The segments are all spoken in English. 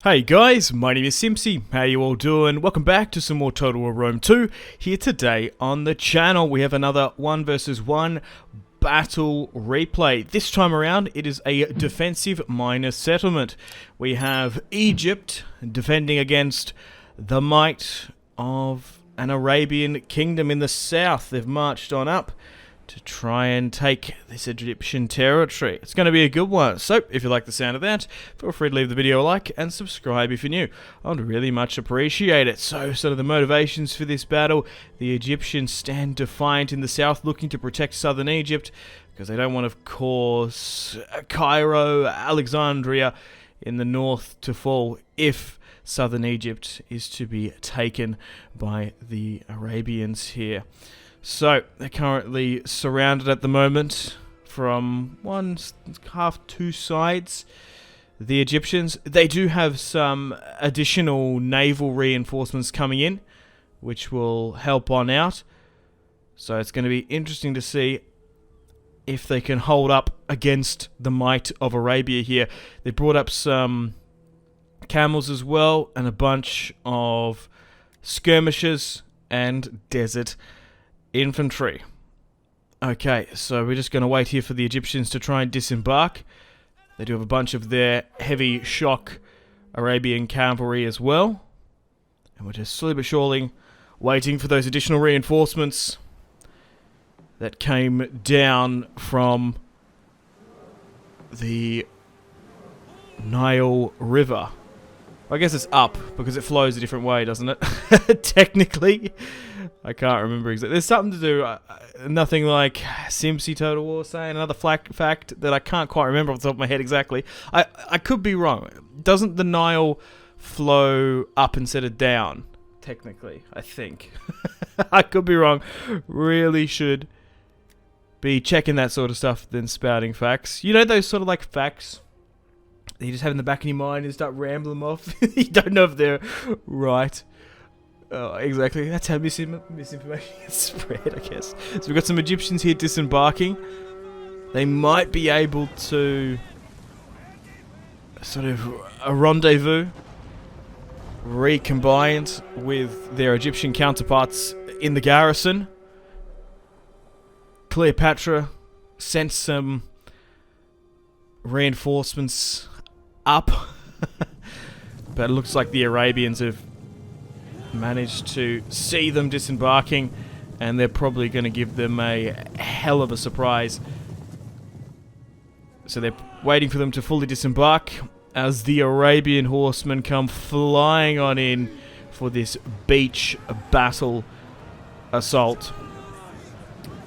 Hey guys, my name is Simpzy. How you all doing? Welcome back to some more Total War Rome 2. Here today on the channel we have another 1 versus 1 battle replay. This time around it is a defensive minor settlement. We have Egypt defending against the might of an Arabian kingdom in the south. They've marched on up to try and take this Egyptian territory. It's going to be a good one. So, if you like the sound of that, feel free to leave the video a like and subscribe if you're new. I'd really much appreciate it. So, sort of the motivations for this battle. The Egyptians stand defiant in the south, looking to protect southern Egypt, because they don't want, of course, Cairo, Alexandria in the north to fall if southern Egypt is to be taken by the Arabians here. So, they're currently surrounded at the moment from two sides. The Egyptians, they do have some additional naval reinforcements coming in, which will help on out. So, it's going to be interesting to see if they can hold up against the might of Arabia here. They brought up some camels as well, and a bunch of skirmishers and desert infantry. Okay, so we're just going to wait here for the Egyptians to try and disembark. They do have a bunch of their heavy shock Arabian cavalry as well. And we're just slowly but surely waiting for those additional reinforcements that came down from the Nile River. I guess it's up, because it flows a different way, doesn't it? Technically. I can't remember exactly. There's something to do, nothing like SimpzyTotalWar saying, another fact that I can't quite remember off the top of my head exactly. I could be wrong. Doesn't the Nile flow up instead of down? Technically, I think. I could be wrong. Really should be checking that sort of stuff than spouting facts. You know those sort of like facts that you just have in the back of your mind and start rambling off? You don't know if they're right. Oh, exactly. That's how misinformation gets spread, I guess. So we've got some Egyptians here disembarking. They might be able to sort of a rendezvous, recombined with their Egyptian counterparts in the garrison. Cleopatra sent some reinforcements up, but it looks like the Arabians have managed to see them disembarking, and they're probably going to give them a hell of a surprise. So they're waiting for them to fully disembark as the Arabian horsemen come flying on in for this beach battle assault.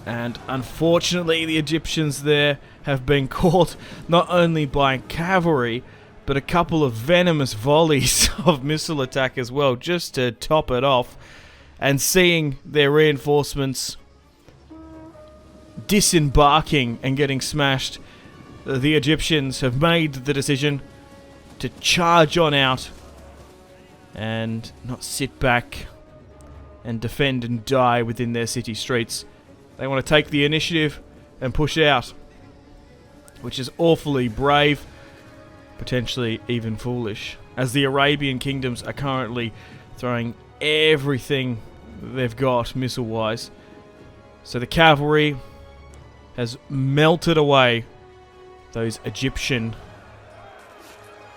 And unfortunately the Egyptians there have been caught not only by cavalry, but a couple of venomous volleys of missile attack as well, just to top it off. And seeing their reinforcements disembarking and getting smashed, the Egyptians have made the decision to charge on out and not sit back and defend and die within their city streets. They want to take the initiative and push out, which is awfully brave, potentially even foolish, as the Arabian kingdoms are currently throwing everything they've got missile-wise. So the cavalry has melted away those Egyptian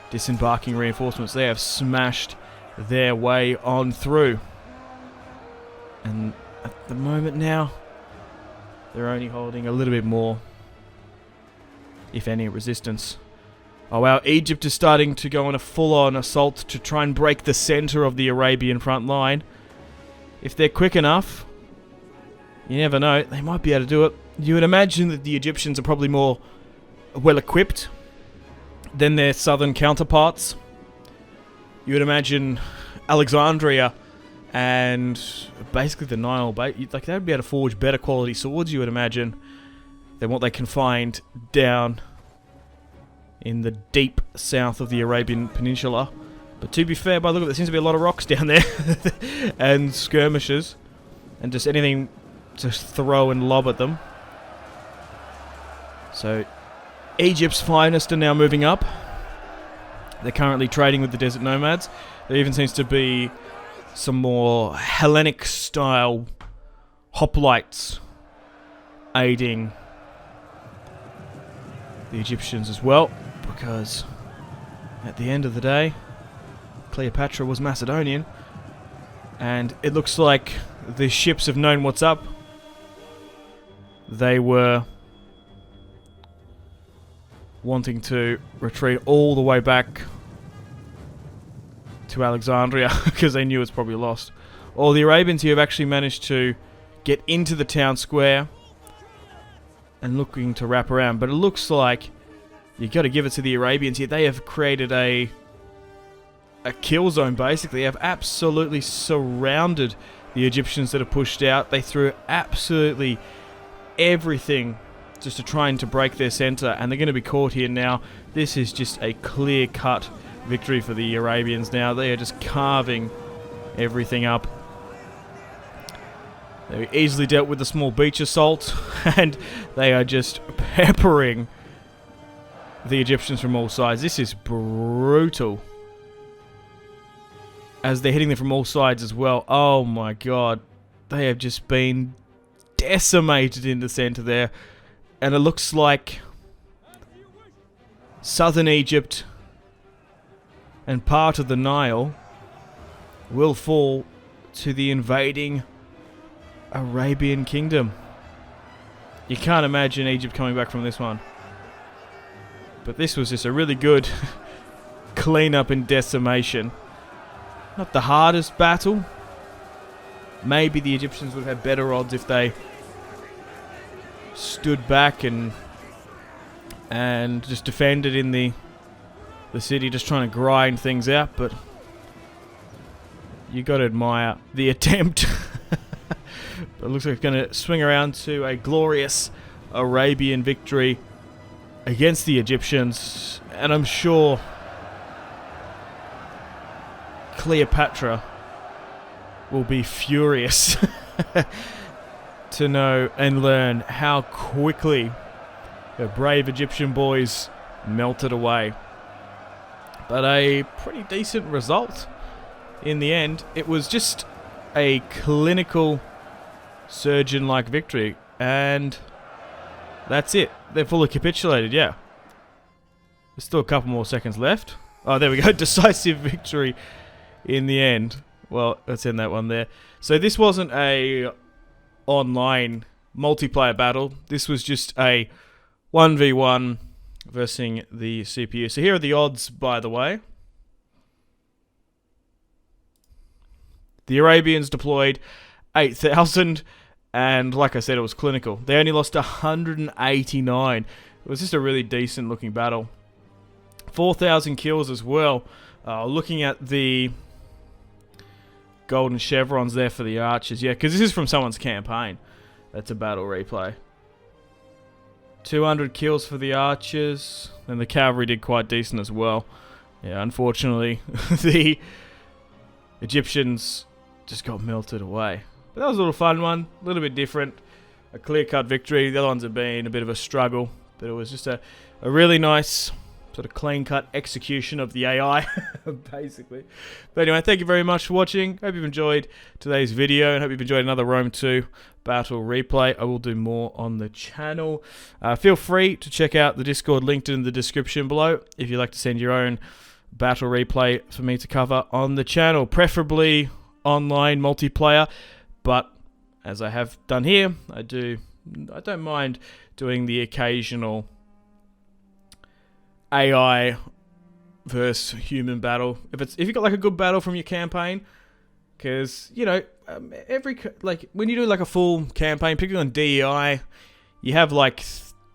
disembarking reinforcements. They have smashed their way on through. And at the moment now, they're only holding a little bit more, if any, resistance. Oh wow, Egypt is starting to go on a full-on assault to try and break the center of the Arabian front line. If they're quick enough, you never know, they might be able to do it. You would imagine that the Egyptians are probably more well-equipped than their southern counterparts. You would imagine Alexandria and basically the Nile, like they would be able to forge better quality swords, you would imagine, than what they can find down in the deep south of the Arabian Peninsula. But to be fair, by the look of it, there seems to be a lot of rocks down there and skirmishers and just anything to throw and lob at them. So Egypt's finest are now moving up. They're currently trading with the desert nomads. There even seems to be some more Hellenic style hoplites aiding the Egyptians as well, because at the end of the day, Cleopatra was Macedonian, and it looks like the ships have known what's up. They were wanting to retreat all the way back to Alexandria because they knew it's probably lost. All the Arabians here have actually managed to get into the town square and looking to wrap around, but it looks like you got to give it to the Arabians here. They have created a kill zone, basically. They have absolutely surrounded the Egyptians that are pushed out. They threw absolutely everything just to trying to break their center, and they're going to be caught here now. This is just a clear-cut victory for the Arabians now. They are just carving everything up. They easily dealt with the small beach assault, and they are just peppering the Egyptians from all sides. This is brutal, as they're hitting them from all sides as well. Oh my god. They have just been decimated in the center there. And it looks like southern Egypt and part of the Nile will fall to the invading Arabian kingdom. You can't imagine Egypt coming back from this one. But this was just a really good cleanup and decimation. Not the hardest battle. Maybe the Egyptians would have had better odds if they stood back and just defended in the city, just trying to grind things out, but you got to admire the attempt. But it looks like it's going to swing around to a glorious Arabian victory against the Egyptians, and I'm sure Cleopatra will be furious to know and learn how quickly the brave Egyptian boys melted away. But a pretty decent result in the end. It was just a clinical surgeon-like victory, and that's it. They're fully capitulated, yeah. There's still a couple more seconds left. Oh, there we go. Decisive victory in the end. Well, let's end that one there. So this wasn't a online multiplayer battle. This was just a 1v1 versus the CPU. So here are the odds, by the way. The Arabians deployed 8,000, and like I said, it was clinical. They only lost 189. It was just a really decent looking battle. 4,000 kills as well. Looking at the golden chevrons there for the archers. Yeah, because this is from someone's campaign. That's a battle replay. 200 kills for the archers. And the cavalry did quite decent as well. Yeah, unfortunately, the Egyptians just got melted away. But that was a little fun one. A little bit different. A clear-cut victory. The other ones have been a bit of a struggle. But it was just a really nice sort of clean-cut execution of the AI, basically. But anyway, thank you very much for watching. Hope you've enjoyed today's video, and hope you've enjoyed another Rome 2 battle replay. I will do more on the channel. Feel free to check out the Discord linked in the description below if you'd like to send your own battle replay for me to cover on the channel, preferably online multiplayer. But as I have done here, I don't mind doing the occasional AI versus human battle if you got like a good battle from your campaign, because you know when you do like a full campaign, particularly on DEI, you have like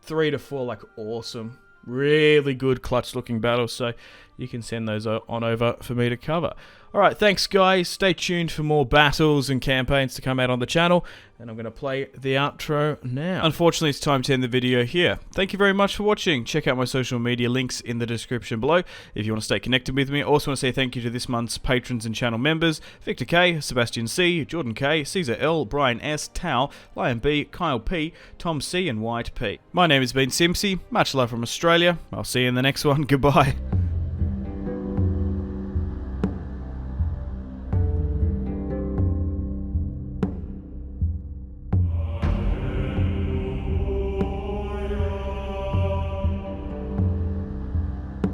3 to 4 like awesome, really good clutch looking battles, so you can send those on over for me to cover. Alright, thanks guys, stay tuned for more battles and campaigns to come out on the channel, and I'm going to play the outro now. Unfortunately, it's time to end the video here. Thank you very much for watching. Check out my social media links in the description below if you want to stay connected with me. I also want to say thank you to this month's patrons and channel members: Victor K, Sebastian C, Jordan K, Caesar L, Brian S, Tao, Lion B, Kyle P, Tom C, and White P. My name has been Simpzy. Much love from Australia. I'll see you in the next one. Goodbye.